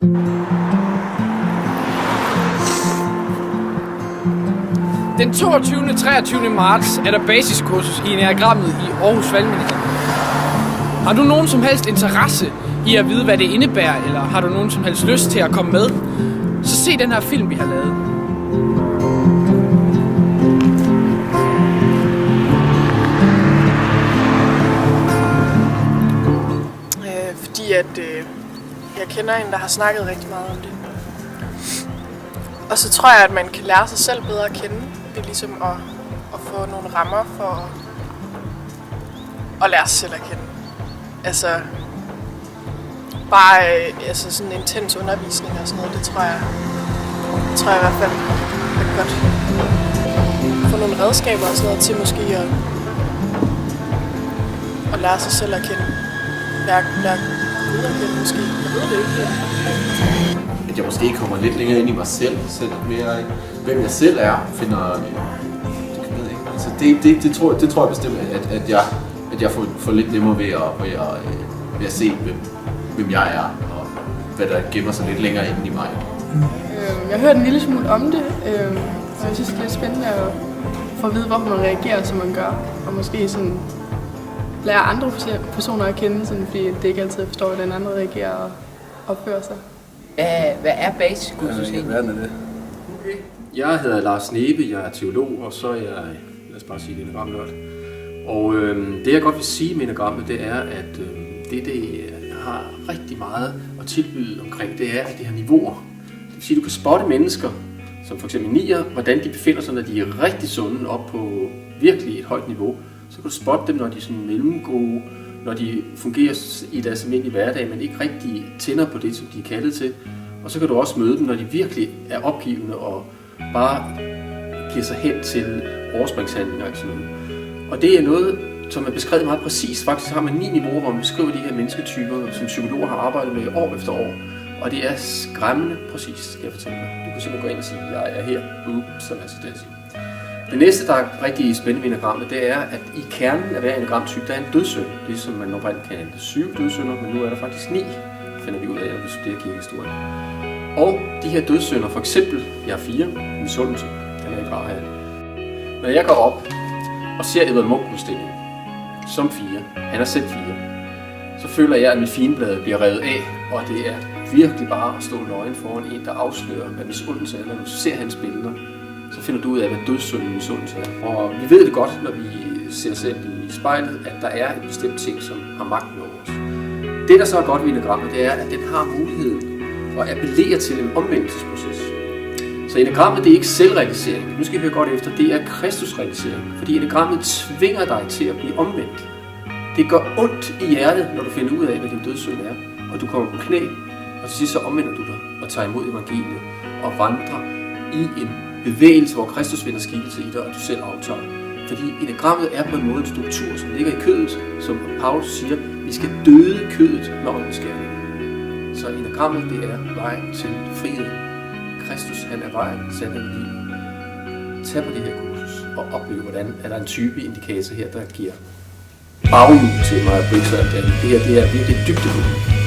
Den 22. og 23. marts er der basiskursus i enagrammet i Aarhus Valgmenighede. Har du nogen som helst interesse i at vide, hvad det indebærer, eller har du nogen som helst lyst til at komme med, så se den her film, vi har lavet. Fordi jeg kender en, der har snakket rigtig meget om det. Og så tror jeg, at man kan lære sig selv bedre at kende. Det er ligesom at få nogle rammer for at lære sig selv at kende. Altså bare sådan intens undervisning og sådan noget, det tror jeg i hvert fald er godt. Få nogle redskaber og sådan noget til måske at lære sig selv at kende. Lære Gud at kende måske. Jeg ved det ikke. At jeg måske kommer lidt længere ind i mig selv mere, hvem jeg selv er, finder altså det tror jeg bestemt, at jeg får lidt nemmere ved at se, hvem jeg er, og hvad der gemmer sig lidt længere inde i mig. Jeg har hørt en lille smule om det, og jeg synes, det er lidt spændende at få at vide, hvorfor man reagerer, som man gør, og måske sådan lære andre personer at kende, sådan, fordi det ikke altid forstår, hvordan andre reagerer og opfører sig. Hvad er basiskursus egentlig? Hvad er det? Okay. Jeg hedder Lars Nebe, jeg er teolog, og så er jeg, lad os bare sige, enagramnørd. Og det jeg godt vil sige med enagrammet, det er, at det har rigtig meget at tilbyde omkring, det er, at det har niveauer. Det vil sige, at du kan spotte mennesker, som for eksempel nier, hvordan de befinder sig, når de er rigtig sunde op på virkelig et højt niveau. Så kan du spotte dem, når de er sådan mellemgode, når de fungerer i deres almindelige hverdag, men ikke rigtig tænder på det, som de er kaldet til. Og så kan du også møde dem, når de virkelig er opgivende og bare giver sig hen til overspringshandlinger. Og det er noget, som er beskrevet meget præcist. Faktisk har man 9 niveauer, hvor man beskriver de her mennesketyper, som psykologer har arbejdet med år efter år. Og det er skræmmende præcist, skal jeg fortælle dig. Du kan simpelthen gå ind og sige, at jeg er her, som jeg skal sige. Det næste, der er rigtig spændende ved enagrammet, det er, at i kernen af hver enagramtype, der er en dødssynd. Det som man oprindeligt kalder 7 dødssynder, men nu er der faktisk 9, finder vi ud af, når vi studerer kirkehistorie. Og de her dødssynder, for eksempel, jeg er 4, misundelse, den er ikke rar her. Når jeg går op og ser Edvard Munch-udstillingen som 4, han er selv 4, så føler jeg, at mit figenblad bliver revet af, og det er virkelig bare at stå nøgen foran en, der afslører, hvad misundelse er. Når du ser hans billeder, så finder du ud af, hvad dødssynden misundelse er. Og vi ved det godt, når vi ser selv i spejlet, at der er en bestemt ting, som har magten over os. Det, der så er godt ved enagrammet, det er, at den har muligheden at appellere til en omvendelsesproces. Så enagrammet, det er ikke selvrealisering. Nu skal vi høre godt efter, det er Kristusrealisering. Fordi enagrammet tvinger dig til at blive omvendt. Det gør ondt i hjertet, når du finder ud af, hvad din dødssynd er. Og du kommer på knæ, og til sidst så omvender du dig og tager imod evangeliet og vandrer i en bevægelse, hvor Kristus vinder skikkelse i dig, og du selv aftager. Fordi enagrammet er på en måde en struktur, som ligger i kødet, som Paulus siger, vi skal døde kødet med åndens gerning. Så enagrammet, det er vejen til frihed. Kristus, han er vejen, sandheden i livet. Tag på det her kursus og opleve, hvordan er der en type indikator her, der giver baghjul til mig at bryde sig. Det her, det er virkelig dybdegående.